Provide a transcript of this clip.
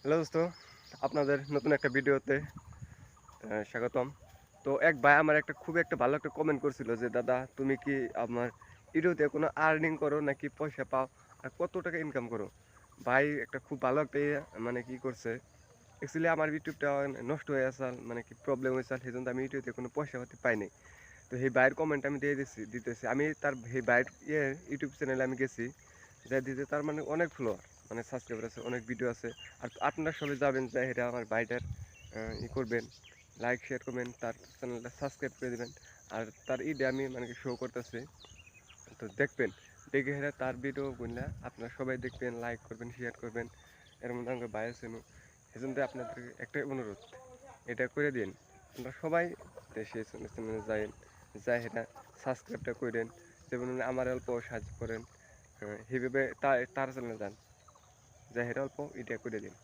Hello দোস্ত, আপনাদের নতুন একটা ভিডিওতে স্বাগতম। তো এক ভাই আমার খুবই একটা ভালো একটা কমেন্ট করছিল যে দাদা তুমি কি আমার ভিডিওতে কোনো আর্নিং করো নাকি পয়সা পাও আর কত টাকা ইনকাম করো? ভাই একটা খুব ভালো একটা মানে কি করছে, অ্যাকচুয়ালি আমার ইউটিউবটা নষ্ট হয়ে আছে, মানে কি প্রবলেম হয়েছে, সেই জন্য আমি ইউটিউবে কোনো পয়সা পাতি পাইনি। তো সেই ভাইয়ের কমেন্ট আমি দিতেছি আমি তার সেই ভাইয়ের ইউটিউব চ্যানেলে আমি গেছি, যাই দিতে তার মানে অনেক ফলোয়ার, মানে সাবস্ক্রাইবার আছে, অনেক ভিডিও আছে। আর আপনারা সবাই যাবেন যে এটা আমার ভাইটার করবেন, লাইক শেয়ার করবেন, তার চ্যানেলটা সাবস্ক্রাইব করে দেবেন। আর তার আমি মানে শো করতেছি, তো দেখবেন, দেখে হেরা তার ভিডিও গুলা আপনারা সবাই দেখবেন, লাইক করবেন, শেয়ার করবেন। এর মধ্যে আমাকে ভাই আছে, সেজন্য আপনাদের একটাই অনুরোধ, এটা করে দিন। আপনারা সবাই দেশে চ্যানেলে যাই যাই হেরা সাবস্ক্রাইবটা করেন, যেমন আমার অল্প সাহায্য করেন। সেইভাবে তার চ্যানেলে যান, যাই হেরা অল্প এটা করে দিন।